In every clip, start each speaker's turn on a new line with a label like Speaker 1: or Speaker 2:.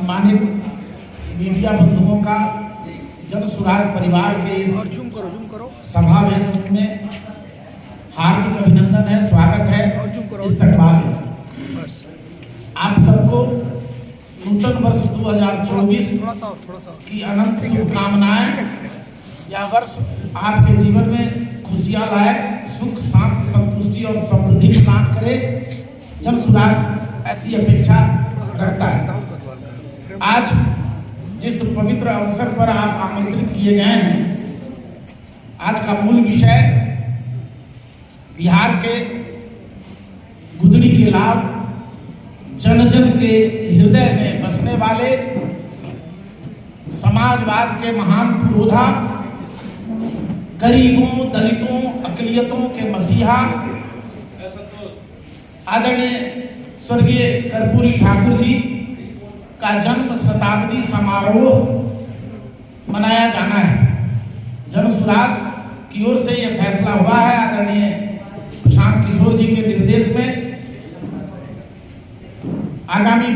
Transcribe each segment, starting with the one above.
Speaker 1: सम्मानित मीडिया बंधुओं का जन सुराज परिवार के इस सभा में हार्दिक अभिनंदन है, स्वागत है, इस्तकबाल है। आप सबको नूतन वर्ष 2024 की अनंत शुभकामनाएं। यह वर्ष आपके जीवन में खुशियां लाए, सुख शांति संतुष्टि और समृद्धि प्रदान करे। जन सुराज ऐसी अपेक्षा रखता है। आज जिस पवित्र अवसर पर आप आमंत्रित किए गए हैं, आज का मूल विषय बिहार के गुदड़ी के लाल, जन जन के हृदय में बसने वाले, समाजवाद के महान पुरोधा, गरीबों, दलितों, अकलियतों के मसीहा, आदरणीय स्वर्गीय कर्पूरी ठाकुर जी का जन्म शताब्दी समारोह मनाया जाना है। जन सुराज की ओर से यह फैसला हुआ है, आदरणीय प्रशांत किशोर जी के निर्देश में, आगामी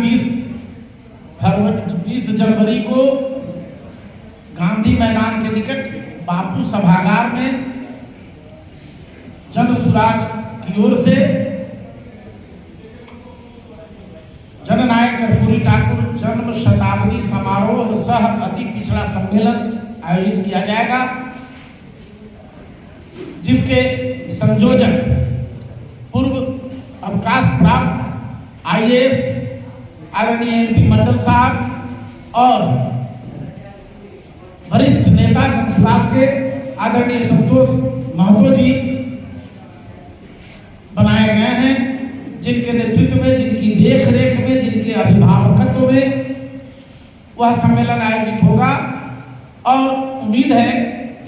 Speaker 1: 20 जनवरी को गांधी मैदान के निकट बापू सभागार में जन सुराज की ओर से जननायक कर्पूरी ठाकुर जन्म शताब्दी समारोह सह अति पिछड़ा सम्मेलन आयोजित किया जाएगा, जिसके संयोजक पूर्व अवकाश प्राप्त IAS आदरणीय MP मंडल साहब और वरिष्ठ नेता जनसुराज के आदरणीय संतोष महतो जी बनाए गए हैं, जिनके नेतृत्व में, जिनकी देख रेख में, जिनके अभिभावकत्व में वह सम्मेलन आयोजित होगा। और उम्मीद है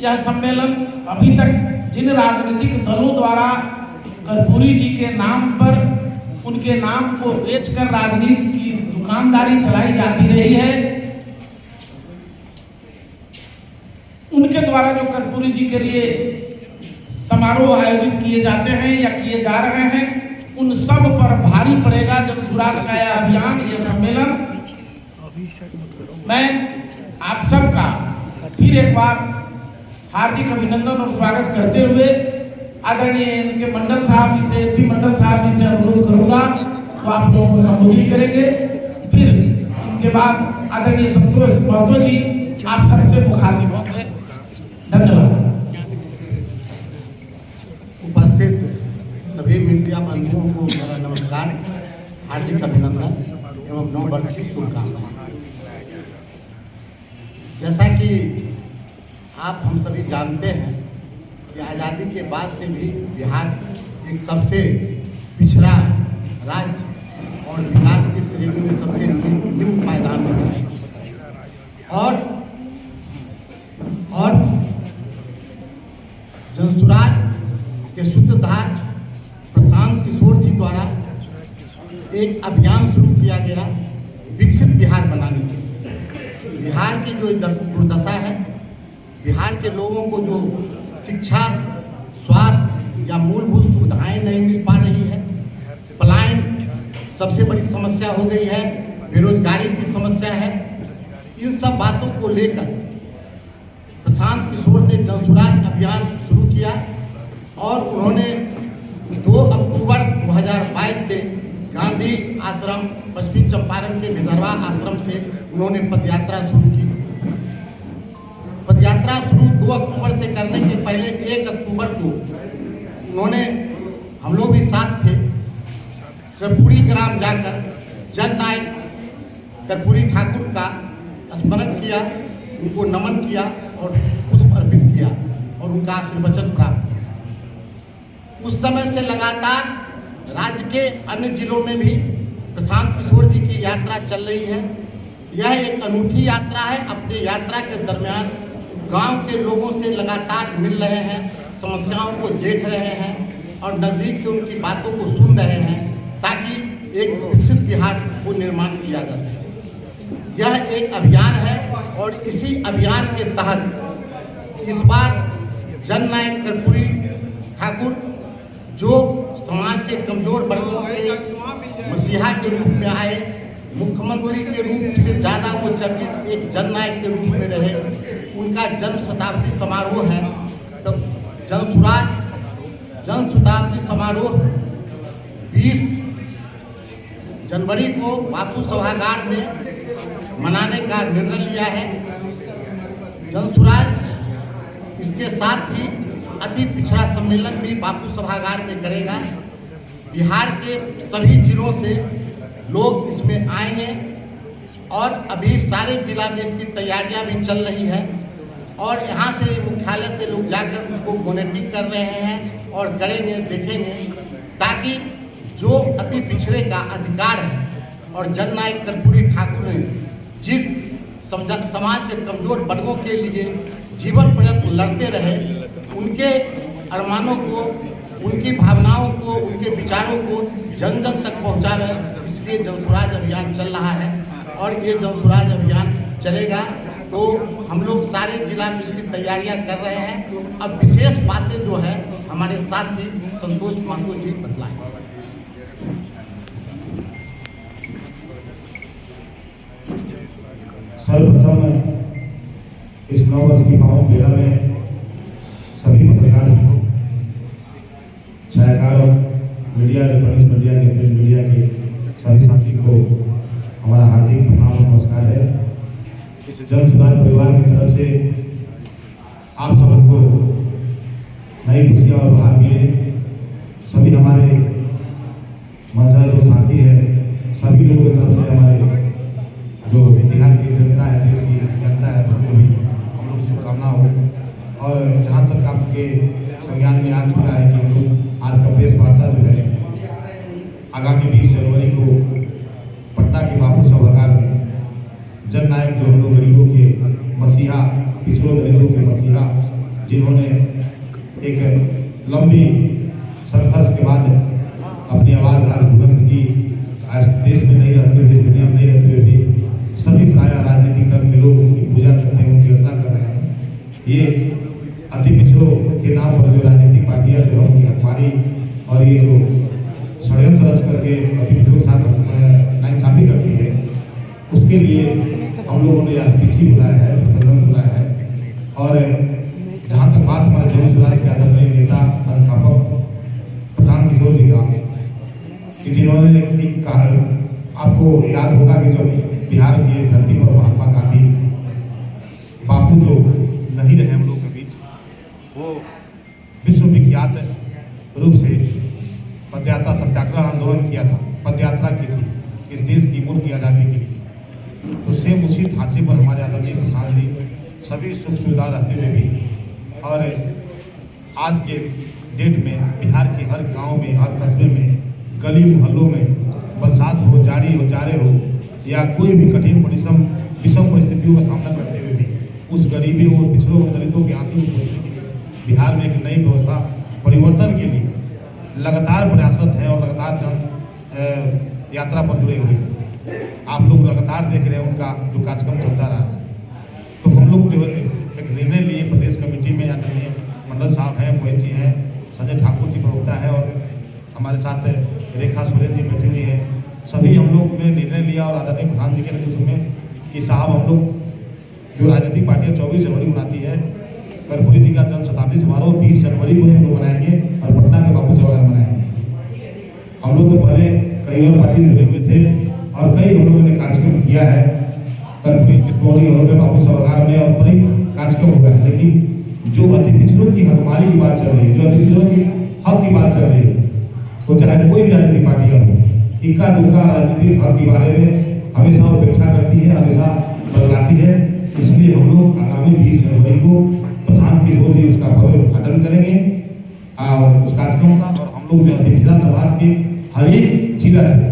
Speaker 1: यह सम्मेलन अभी तक जिन राजनीतिक दलों द्वारा कर्पूरी जी के नाम पर, उनके नाम को बेचकर राजनीति की दुकानदारी चलाई जाती रही है, उनके द्वारा जो कर्पूरी जी के लिए समारोह आयोजित किए जाते हैं या किए जा रहे हैं, उन सब पर भारी पड़ेगा जन सुराज का यह अभियान, यह सम्मेलन। मैं आप सबका फिर एक बार हार्दिक अभिनंदन और स्वागत करते हुए आदरणीय इनके मंडल साहब जी से, MP मंडल साहब जी से अनुरोध करूंगा तो आप लोगों को संबोधित करेंगे। फिर उनके बाद आदरणीय संतोष महतो जी आप सबसे मुखातिब होंगे। धन्यवाद।
Speaker 2: उपस्थित सभी मीडिया बंधुओं को मेरा नमस्कार, हार्दिक अभिनंदन एवं 9 वर्ष की शुभकामनाएं। जैसा कि आप हम सभी जानते हैं कि आज़ादी के बाद से भी बिहार एक सबसे पिछड़ा राज्य और विकास की श्रेणी में सबसे निम्न पायदान में है। और जनसुराज के सूत्रधार प्रशांत किशोर जी द्वारा एक अभियान शुरू किया गया विकसित बिहार बनाने के लिए। बिहार की जो दुर्दशा है, बिहार के लोगों को जो शिक्षा, स्वास्थ्य या मूलभूत सुविधाएं नहीं मिल पा रही है, पलायन सबसे बड़ी समस्या हो गई है, बेरोजगारी की समस्या है, इन सब बातों को लेकर प्रशांत किशोर ने जनसुराज अभियान शुरू किया और उन्होंने 2 अक्टूबर 2022 से गांधी आश्रम, पश्चिमी चंपारण के विदर्भा आश्रम से उन्होंने पदयात्रा शुरू की। पदयात्रा शुरू 2 अक्टूबर से करने के पहले 1 अक्टूबर को उन्होंने, हम लोग भी साथ थे, कर्पूरी ग्राम जाकर जननायक कर्पूरी ठाकुर का स्मरण किया, उनको नमन किया और पुष्प अर्पित किया और उनका आशीर्वचन प्राप्त किया। उस समय से लगातार राज्य के अन्य जिलों में भी प्रशांत किशोर जी की यात्रा चल रही है। यह एक अनूठी यात्रा है। अपनी यात्रा के दरमियान गांव के लोगों से लगातार मिल रहे हैं, समस्याओं को देख रहे हैं और नज़दीक से उनकी बातों को सुन रहे हैं, ताकि एक विकसित बिहार को निर्माण किया जा सके। यह एक अभियान है और इसी अभियान के तहत इस बार जननायक कर्पूरी ठाकुर, जो समाज के कमजोर वर्गों के मसीहा के रूप में आए, मुख्यमंत्री के रूप से ज़्यादा वो चर्चित एक जननायक के रूप में रहे। उनका जन्म शताब्दी समारोह है। तो जन शताब्दी समारोह 20 जनवरी को बापू सभागार में मनाने का निर्णय लिया है। जनसुराज इसके साथ ही अति पिछड़ा सम्मेलन भी बापू सभागार में करेगा। बिहार के सभी जिलों से लोग इसमें आएंगे और अभी सारे जिला में इसकी तैयारियां भी चल रही है और यहाँ से भी मुख्यालय से लोग जाकर उसको मॉनिटरिंग कर रहे हैं और करेंगे, देखेंगे, ताकि जो अति पिछड़े का अधिकार है और जननायक कर्पूरी ठाकुर ने जिस समाज के कमजोर वर्गों के लिए जीवन पर्यंत लड़ते रहे, उनके अरमानों को, उनकी भावनाओं को, उनके विचारों को जन जन तक पहुंचावे, इसलिए जनसुराज अभियान चल रहा है और ये जनसुराज अभियान चलेगा। तो हम लोग सारे जिला में इसकी तैयारियां कर रहे हैं। अब विशेष बातें जो है हमारे साथी संतोष महतो जी बतलाएंगे।
Speaker 3: सर्वप्रथम इस 9 वर्ष की पावन बेला में सभी पत्रकार छायाकार और मीडिया, इलेक्ट्रॉनिक मीडिया के, प्रिंट मीडिया के सभी साथी को हमारा हार्दिक प्रणाम और नमस्कार है। इस जन सुधार परिवार की तरफ से आप सबको नई खुशियाँ और बहार मिले। सभी हमारे मंचा जो साथी है, सभी लोगों की तरफ से हमारे जो बिहार की जनता है, देश की जनता है, उनको भी हम लोग शुभकामना हो। और जहाँ तक आपके संज्ञान में आ चुका है कि हम लोग आज का प्रेस वार्ता जो है आगामी 20 जनवरी को पटना के बापू सभागार में जननायक, जो हम लोग गरीबों के मसीहा, पिछड़ों दलितों के मसीहा, जिन्होंने एक लंबी संघर्ष के बाद अपनी आवाज़ आज बुलंद की, आज देश में नहीं रहते हुए, दुनिया में नहीं रहते हुए भी सभी प्राय राजनीतिक दल के लोग उनकी पूजा करते हैं, उनकी रचना कर रहे हैं। ये अति पिछड़ों के नाम पर जो राजनीतिक पार्टियां जो है उनकी हमारी और ये जो षड्यंत्र रच करके अति पिछड़ों के साथ नाइंसाफी करती है, उसके लिए हम लोगों ने आज पीसी बुलाया है, प्रबंधन बुलाया है। और जहाँ तक बात हमारे जन सुराज के आदरणीय नेता संस्थापक प्रशांत किशोर जी का, कि जिन्होंने कहा, आपको याद होगा कि जब बिहार की धरती पर महात्मा गांधी बापू जो नहीं रहे हम लोग के बीच, वो विश्वविख्यात रूप से पदयात्रा सत्याग्रह आंदोलन किया था, पदयात्रा की थी इस देश की, मुल्क की आज़ादी के लिए। तो सेम उसी ढांचे पर हमारे आदरणीय प्रधान जी सभी सुख सुविधा रहते हुए भी, और आज के डेट में बिहार के हर गांव में, हर कस्बे में, गली मोहल्लों में, बरसात हो, जाड़ी हो, जाड़े हो या कोई भी कठिन परिश्रम विषम परिस्थितियों का सामना करते हुए भी उस गरीबी और पिछड़ों और दलितों के आंसू बिहार में एक नई व्यवस्था परिवर्तन के लिए लगातार प्रयासरत है और लगातार जन यात्रा पर जुड़े हुए हैं। आप लोग लगातार देख रहे हैं उनका जो कार्यक्रम चलता रहा है। तो हम लोग जो एक निर्णय लिए प्रदेश कमेटी में, आदरणीय मंडल साहब हैं, मोहित जी हैं, संजय ठाकुर जी प्रवक्ता है और हमारे साथ रेखा सुरेश जी बैठी हुई है, सभी हम लोग ने निर्णय लिया और आदरणीय प्रधान जी के नेतृत्व में कि साहब हम लोग जो राजनीतिक पार्टियाँ 24 जनवरी मनाती है, कर्पूरी जी का जन्म शताब्दी समारोह 20 जनवरी को हम लोग मनाएंगे और पटना के बापू सभागार मनाएंगे। हम लोग तो पहले कई और पार्टी जुड़े हुए थे और कई हम लोगों ने कार्यक्रम किया है कर्पूरी किसमौली बापू सभागार में और कई कार्यक्रम हुआ है, लेकिन जो अति पिछड़ों की हकमारी की बात चल रही है, जो अति पिछड़ों की हक की बात चल रही है, तो चाहे कोई भी राजनीतिक पार्टियाँ हो, इक्का दुक्का राजनीतिक हक के बारे में हमेशा उपेक्षा करती है, हमेशा बदलाती है। इसलिए हम लोग आगामी 20 जनवरी को प्रशांत किशोर जी उसका भव्य उद्घाटन करेंगे और उस कार्यक्रम का, और हम लोग जो अति पिछड़ा समाज के हर एक जिला से,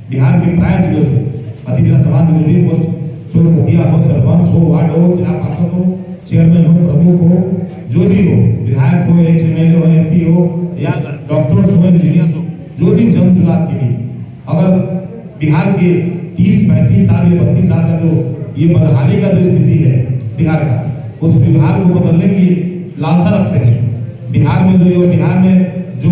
Speaker 3: बिहार के प्राय जिलों से अति पिछड़ा समाज में जो भी मुखिया हो, सरपंच हो, वार्ड हो, जिला पार्षद हो, चेयरमैन हो, प्रमुख हो, जो भी हो, विधायक हो, एक्स एमएलए हो, एमपी हो या डॉक्टर्स हो, इंजीनियर हो, जो भी जन सुराज के लिए अगर बिहार के 30-35 साल या 32 साल का जो ये बदहाली का जो स्थिति है बिहार का, उस बिहार को बदलने की लालसा रखते हैं। बिहार में जो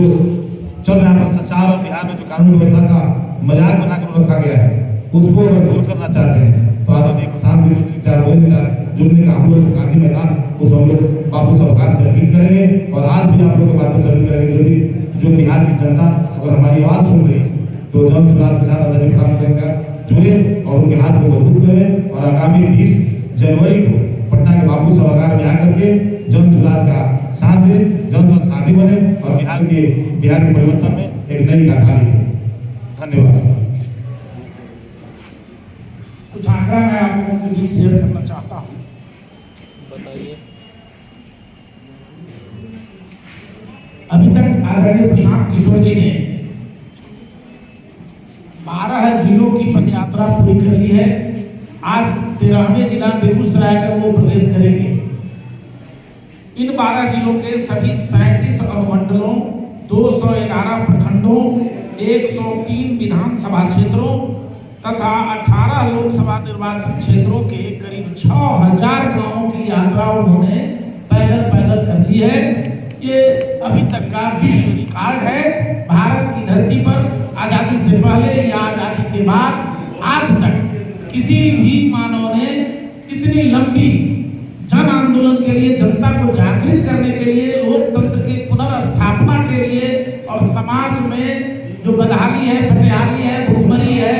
Speaker 3: चल रहा भ्रष्टाचार और बिहार में जो कानून व्यवस्था का मजाक बनाकर रखा गया है, उसको अगर दूर करना चाहते हैं तो आदरणीय प्रशांत विनोद जी चार वही विचार जुड़ने का हम लोग गांधी मैदान उस हम लोग बापू सरकार से अपील करेंगे और आज भी आप लोग की बातों से अपील करेंगे जो बिहार की जनता अगर हमारी आवाज सुन रही है तो जन सुधार के साथ आदरणीय प्रधानमंत्री का जुड़े और उनके हाथ को मजबूत करें और आगामी 20 जनवरी को पटना के बापू सभागार में आकर के जन सुधार का साथ दे, जन साथी बने और बिहार के परिवर्तन में एक नई गाथा लिखे। धन्यवाद।
Speaker 1: कुछ आंकड़ा मैं आप लोगों के बीच शेयर करना चाहता हूँ।
Speaker 4: बताइए।
Speaker 1: अभी तक आदरणीय प्रशांत किशोर जी ने 12 जिलों की पदयात्रा पूरी कर ली है। आज 13वें जिला बेगूसराय में वो प्रवेश करेंगे। इन 12 जिलों के सभी 37 अनुमंडलों, 211 प्रखंडों, 103 विधानसभा क्षेत्रों तथा 18 लोकसभा निर्वाचन क्षेत्रों के करीब 6000 गांवों की यात्रा उन्होंने पैदल कर ली है। ये अभी तक का विश्व रिकॉर्ड है। भारत की धरती पर आजादी से पहले या आजादी के बाद आज तक किसी भी मानव ने इतनी लंबी जन आंदोलन के लिए, जनता को जागृत करने के लिए, लोकतंत्र की पुनर्स्थापना के लिए और समाज में जो बदहाली है, फटेहाली है, भुखमरी है,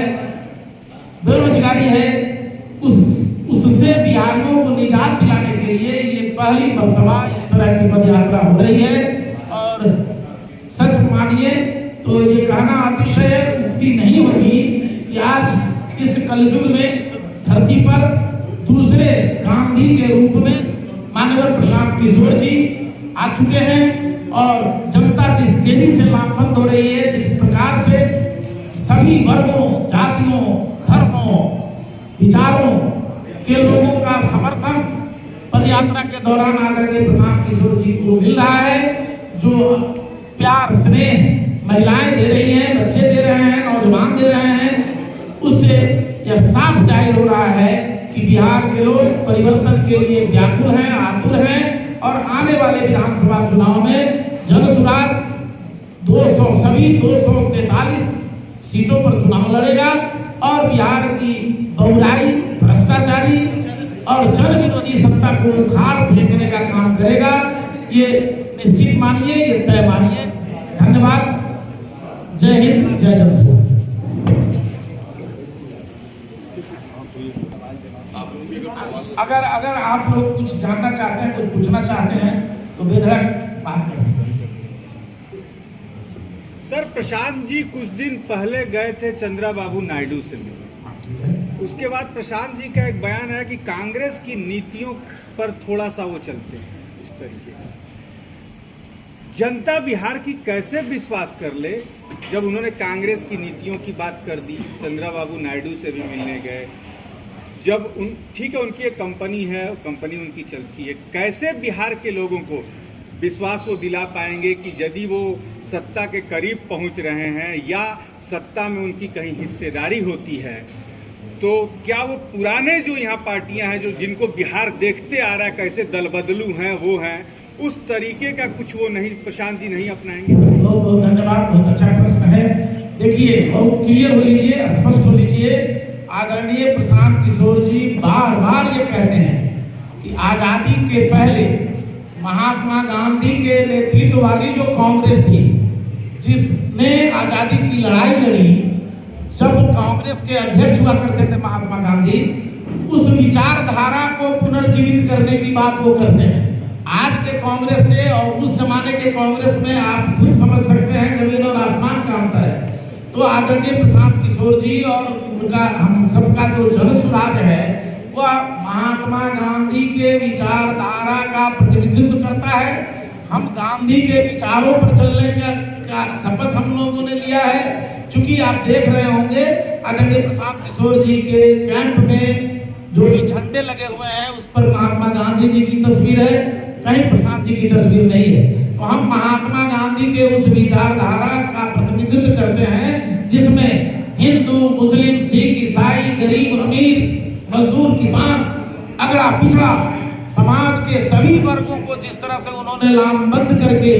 Speaker 1: बेरोजगारी है, उससे बिहारियों को निजात दिलाने के लिए ये पहली मर्तबा इस तरह की पदयात्रा हो रही है। और सच मानिए तो ये कहना अतिशय उक्ति नहीं होगी कि आज इस कलयुग में इस धरती पर दूसरे गांधी के रूप में माननीय प्रशांत किशोर जी आ चुके हैं और जनता जिस तेजी से लामबंद हो रही है, जिस प्रकार से सभी वर्गों, जातियों, धर्मों, विचारों के लोगों का समर्थन पदयात्रा के दौरान आदरणीय प्रशांत किशोर जी को मिल रहा है। जो प्यार, स्नेह महिलाएं दे रही हैं, बच्चे दे रहे हैं, नौजवान दे रहे हैं, उससे यह साफ जाहिर हो रहा है कि बिहार के लोग परिवर्तन के लिए व्याकुल हैं, आतुर हैं और आने वाले विधानसभा चुनाव में जनसुराज 200 सभी 243 सीटों पर चुनाव लड़ेगा और बिहार की बहुराई, भ्रष्टाचारी और जन विरोधी सत्ता को उखाड़ फेंकने का काम करेगा। ये निश्चित मानिए, ये तय मानिए। धन्यवाद। जय हिंद, जय जनसुराज। अगर आप लोग कुछ जानना चाहते हैं, कुछ पूछना चाहते हैं तो बेधड़क बात कर सकते हैं।
Speaker 5: सर, प्रशांत जी कुछ दिन पहले गए थे चंद्रबाबू नायडू से मिलने। उसके बाद प्रशांत जी का एक बयान है कि कांग्रेस की नीतियों पर थोड़ा सा वो चलते हैं इस तरीके का। जनता बिहार की कैसे विश्वास कर ले जब उन्होंने कांग्रेस की नीतियों की बात कर दी, चंद्रबाबू नायडू से भी मिलने गए, जब ठीक है उनकी एक कंपनी है, कंपनी उनकी चलती है, कैसे बिहार के लोगों को विश्वास वो दिला पाएंगे कि यदि वो सत्ता के करीब पहुंच रहे हैं या सत्ता में उनकी कहीं हिस्सेदारी होती है तो क्या वो पुराने जो यहाँ पार्टियां हैं जो जिनको बिहार देखते आ रहा है कैसे दल बदलू हैं वो हैं, उस तरीके का कुछ वो नहीं, प्रशांत जी नहीं अपनाएंगे?
Speaker 1: बहुत बहुत धन्यवाद, बहुत अच्छा प्रश्न है। देखिए, बहुत क्लियर हो लीजिए, स्पष्ट हो लीजिए। आदरणीय प्रशांत किशोर जी बार बार ये कहते हैं कि आजादी के पहले महात्मा गांधी के नेतृत्व वाली जो कांग्रेस थी, जिसने आजादी की लड़ाई लड़ी, जब कांग्रेस के अध्यक्ष हुआ करते थे महात्मा गांधी, उस विचारधारा को पुनर्जीवित करने की बात वो करते हैं। आज के कांग्रेस से और उस जमाने के कांग्रेस में आप खुद समझ सकते हैं जमीन और आसमान का अंतर है। तो आदरणीय प्रशांत किशोर जी और उनका हम सबका जो जनसुराज है वह महात्मा गांधी के विचारधारा का प्रतिनिधित्व करता है। हम गांधी के विचारों पर चलने का शपथ हम लोगों ने लिया है। चूंकि आप देख रहे होंगे आदरणीय प्रशांत किशोर जी के कैंप में जो भी झंडे लगे हुए हैं उस पर महात्मा गांधी जी की तस्वीर है, कहीं प्रशांत जी की तस्वीर नहीं है। तो हम महात्मा गांधी के उस विचारधारा का प्रतिनिधित्व करते हैं जिसमें हिंदू, मुस्लिम, सिख, ईसाई, गरीब, अमीर, मजदूर, किसान, अगड़ा पिछड़ा समाज के सभी वर्गों को जिस तरह से उन्होंने लामबंद करके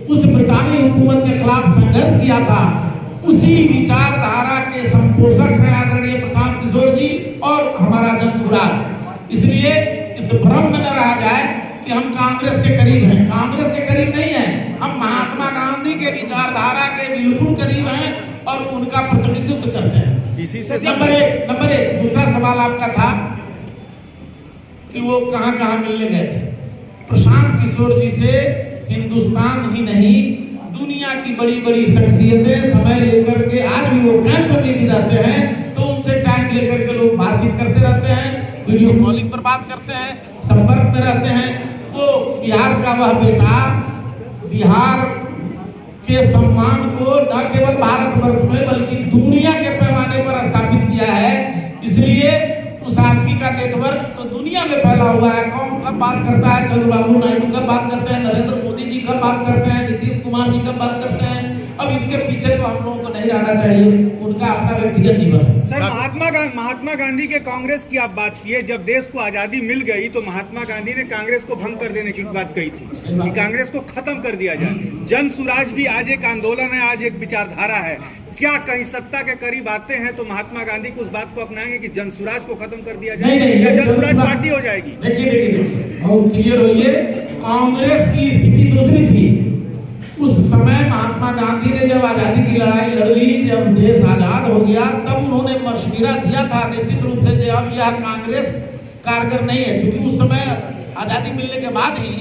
Speaker 1: उस ब्रिटानी हुकूमत के खिलाफ संघर्ष किया था, उसी विचारधारा के संपोषक हैं आदरणीय प्रशांत किशोर जी और हमारा जनसुराज। इसलिए इस भ्रम में न रहा जाए कि हम कांग्रेस के करीब हैं। कांग्रेस के करीब नहीं हैं, हम महात्मा गांधी के विचारधारा के बिल्कुल करीब हैं और उनका प्रतिनिधित्व करते हैं।
Speaker 5: इसी से
Speaker 1: नंबर एक दूसरा सवाल आपका था कि वो कहां मिलने गए थे। प्रशांत किशोर जी से हिंदुस्तान ही नहीं दुनिया की बड़ी बड़ी शख्सियतें समय लेकर के, आज भी वो कैंप में भी रहते हैं तो उनसे टाइम लेकर के लोग बातचीत करते रहते हैं, वीडियो कॉलिंग पर बात करते हैं, संपर्क में रहते हैं। वो बिहार का वह बेटा बिहार के सम्मान को न केवल भारतवर्ष में बल्कि दुनिया के पैमाने पर स्थापित किया है। इसलिए उस आदमी का नेटवर्क तो दुनिया में फैला हुआ है। कौन कब बात करता है, चंद्रबाबू नायडू कब बात करते हैं, नरेंद्र मोदी जी कब बात करते हैं, नीतीश कुमार जी कब बात करते हैं। अब इसके पीछे तो हम लोगों को नहीं रहना चाहिए, उनका अपना व्यक्तिगत जीवन है।
Speaker 5: सर, महात्मा गांधी के कांग्रेस की आप बात किए, जब देश को आजादी मिल गई तो महात्मा गांधी ने कांग्रेस को भंग कर देने की बात कही थी कि कांग्रेस को खत्म कर दिया जाए। जन सुराज भी आज एक आंदोलन है, आज एक विचारधारा है। क्या कहीं सत्ता के करीब आते हैं तो महात्मा गांधी को उस बात को अपनाएंगे कि जनसुराज को खत्म कर दिया जाए या जनसुराज पार्टी हो जाएगी?
Speaker 1: देखिए बहुत क्लियर होइए, कांग्रेस की स्थिति दूसरी थी। उस समय महात्मा गांधी ने जब आजादी की लड़ाई लड़ ली, जब देश आजाद हो गया, तब उन्होंने मशविरा दिया था निश्चित रूप से कि अब यह कांग्रेस कारगर नहीं है। क्योंकि उस समय आजादी मिलने के बाद ही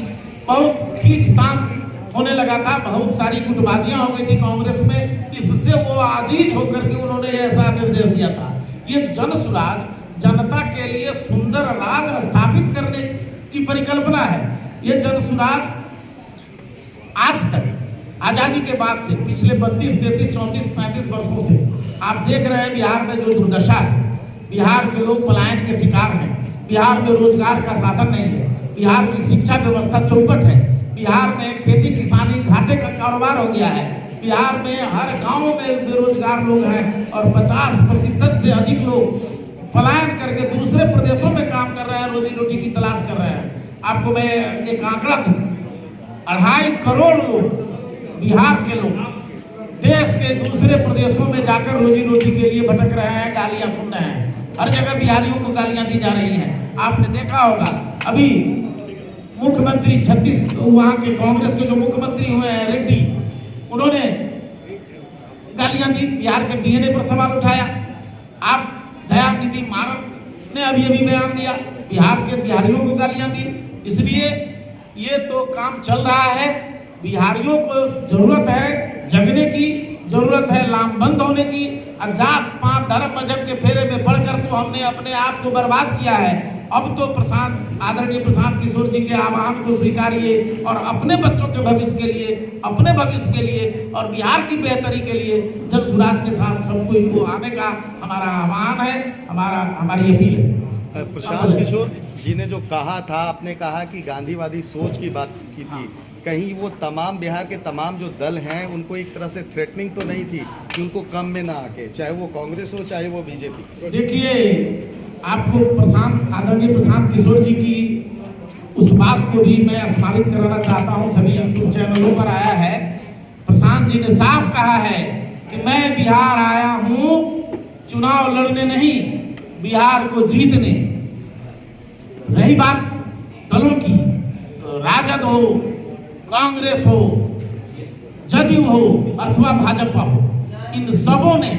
Speaker 1: बहुत खींचतान होने लगा था, बहुत सारी गुटबाजियां हो गई थी कांग्रेस में। इससे वो आजीज होकर के उन्होंने ऐसा निर्देश दिया था। ये जनसुराज जनता के लिए सुंदर राज स्थापित करने की परिकल्पना है। ये जनसुराज आज तक आजादी के बाद से पिछले 32, 33, 34, 35 वर्षों से आप देख रहे हैं बिहार में जो दुर्दशा है। बिहार के लोग पलायन के शिकार हैं, बिहार में रोजगार का साधन नहीं है, बिहार की शिक्षा व्यवस्था चौपट है, बिहार में खेती किसानी घाटे का कारोबार हो गया है, बिहार में हर गांव में बेरोजगार लोग हैं और 50% से अधिक लोग पलायन करके दूसरे प्रदेशों में काम कर रहे हैं, रोजी रोटी की तलाश कर रहे हैं। आपको मैं एक आंकड़ा दूं, 2.5 करोड़ लोग बिहार के लोग देश के दूसरे प्रदेशों में जाकर रोजी रोटी के लिए भटक रहे हैं, गालियां सुन रहे हैं। हर जगह बिहारियों को गालियां दी जा रही हैं। आपने देखा होगा अभी मुख्यमंत्री छत्तीसगढ़ वहां के कांग्रेस के जो मुख्यमंत्री हुए हैं रेड्डी, उन्होंने गालियां दी, बिहार के डीएनए पर सवाल उठाया। आप दयानिधि मारन ने अभी बयान दिया, बिहार के बिहारियों को गालियां दी। इसलिए ये तो काम चल रहा है। बिहारियों को जरूरत है जगने की, जरूरत है लामबंद होने की। जात पात धर्म मजहब के फेरे में पड़कर तो हमने अपने आप को बर्बाद किया है। अब तो आदरणीय प्रशांत किशोर जी के आह्वान को स्वीकारिए और अपने बच्चों के भविष्य के लिए, अपने भविष्य के लिए और बिहार की बेहतरी के लिए जनसुराज के साथ सबको इनको आने का हमारा आह्वान है, हमारी अपील है।
Speaker 6: प्रशांत किशोर जी ने जो कहा था, आपने कहा कि गांधीवादी सोच की बात की थी, कहीं वो तमाम बिहार के तमाम जो दल हैं उनको एक तरह से थ्रेटनिंग तो नहीं थी कि उनको कम में ना आके, चाहे वो कांग्रेस हो चाहे वो बीजेपी?
Speaker 1: देखिए, आपको आदरणीय प्रशांत किशोर जी की उस बात को भी मैं स्मरित कराना चाहता हूं। सभी यूट्यूब चैनलों पर आया है। प्रशांत जी ने साफ कहा है कि मैं बिहार आया हूं चुनाव लड़ने नहीं, बिहार को जीतने। रही बात दलों की, राजद हो, कांग्रेस हो, जदयू हो अथवा भाजपा हो, इन सबों ने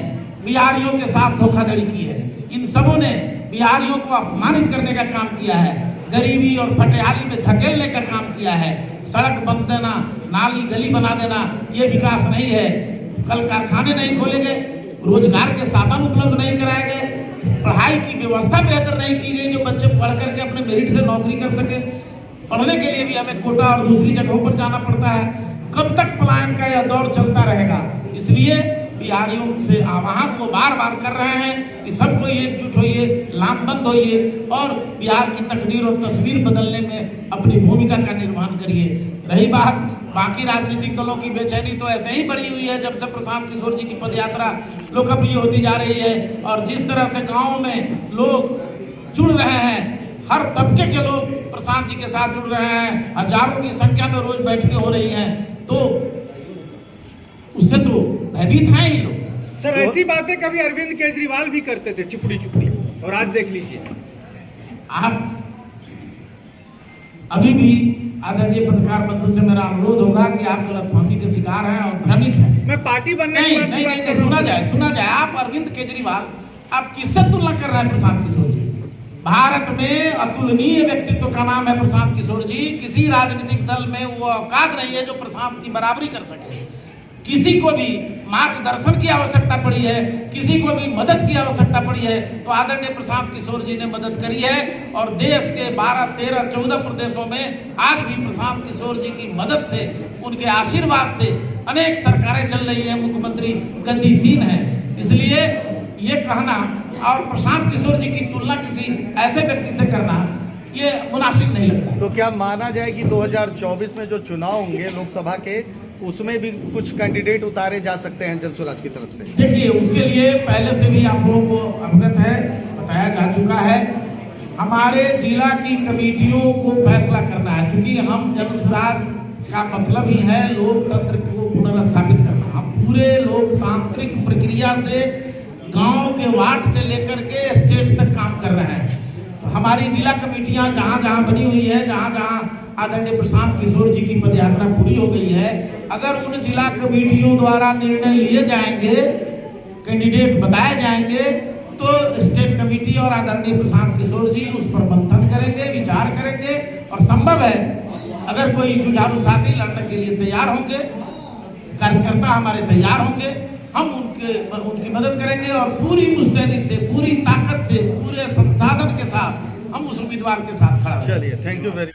Speaker 1: बिहारियों के साथ धोखाधड़ी की है। इन सबों ने बिहारियों को अपमानित करने का काम किया है, गरीबी और फटेहाली में धकेलने का काम किया है। सड़क बन देना, नाली गली बना देना, ये विकास नहीं है। कल कारखाने नहीं खोले गए, रोजगार के साधन उपलब्ध नहीं कराए गए, पढ़ाई की व्यवस्था बेहतर नहीं की गई जो बच्चे पढ़ करके अपने मेरिट से नौकरी कर सके। पढ़ने के लिए भी हमें कोटा और दूसरी जगहों पर जाना पड़ता है। कब तक पलायन का यह दौर चलता रहेगा? इसलिए बिहारियों से आह्वान वो बार बार कर रहे हैं कि सबको एकजुट होइए, लामबंद होइए और बिहार की तकदीर और तस्वीर बदलने में अपनी भूमिका का निर्वहन करिए। रही बात बाकी राजनीतिक दलों की बेचैनी, तो ऐसे ही बढ़ी हुई है जब से प्रशांत किशोर जी की पदयात्रा लोकप्रिय होती जा रही है। और जिस तरह से गाँव में लोग जुड़ रहे हैं, हर तबके के लोग प्रशांत जी के साथ जुड़ रहे हैं, हजारों की संख्या में रोज बैठकें हो रही हैं, तो उससे तो भयभीत हैं ही लोग।
Speaker 5: सर ऐसी बातें कभी अरविंद केजरीवाल भी करते थे, चुपड़ी चुपड़ी, और आज देख लीजिए।
Speaker 1: आप अभी भी आदरणीय पत्रकार बंधु से मेरा अनुरोध होगा कि आप गलतफहमी के शिकार हैं और भ्रमित हैं।
Speaker 5: मैं पार्टी बनने की
Speaker 1: नहीं
Speaker 5: बात
Speaker 1: नहीं
Speaker 5: कर
Speaker 1: नहीं,
Speaker 5: रहा हूं।
Speaker 1: सुना जाए। आप अरविंद केजरीवाल, आप किससे तुलना कर रहे हैं प्रशांत किशोर जी? भारत में अतुलनीय व्यक्तित्व का नाम है प्रशांत किशोर जी। किसी राजनीतिक दल में वो औकात नहीं है जो प्रशांत की बराबरी कर सके। किसी को भी मार्गदर्शन की आवश्यकता पड़ी है, किसी को भी मदद की आवश्यकता पड़ी है, तो आदरणीय प्रशांत किशोर जी ने मदद करी है। और देश के 12, 13, 14 प्रदेशों में आज भी प्रशांत किशोर जी की मदद से, उनके आशीर्वाद से अनेक सरकारें चल रही है, मुख्यमंत्री गद्दीसीन है। इसलिए ये कहना और प्रशांत किशोर जी की तुलना किसी ऐसे व्यक्ति से करना, ये मुनासिब नहीं लगता।
Speaker 6: तो क्या माना जाए कि 2024 में जो चुनाव होंगे लोकसभा के, उसमें भी कुछ कैंडिडेट उतारे जा सकते हैं जनसुराज की तरफ से?
Speaker 1: देखिए, उसके लिए पहले से भी आप लोगों को अवगत है, बताया जा चुका है। हमारे जिला की कमेटियों को फैसला करना है, क्योंकि हम जनसुराज का मतलब ही है लोकतंत्र को पुनर्स्थापित करना। हम पूरे लोकतांत्रिक प्रक्रिया से गांव के वार्ड से लेकर के स्टेट तक काम कर रहे हैं। तो हमारी जिला कमेटियां जहां जहां बनी हुई है, जहां जहां आदरणीय प्रशांत किशोर जी की पदयात्रा पूरी हो गई है, अगर उन जिला कमेटियों द्वारा निर्णय लिए जाएंगे, कैंडिडेट बताए जाएंगे, तो स्टेट कमेटी और आदरणीय प्रशांत किशोर जी उस पर मंथन करेंगे, विचार करेंगे। और संभव है अगर कोई जुझारू साथी लड़ने के लिए तैयार होंगे, कार्यकर्ता हमारे तैयार होंगे, हम उनकी मदद करेंगे और पूरी मुस्तैदी से, पूरी ताकत से, पूरे संसाधन के साथ हम उस उम्मीदवार के साथ खड़ा रहेंगे।
Speaker 6: चलिए, थैंक यू वेरी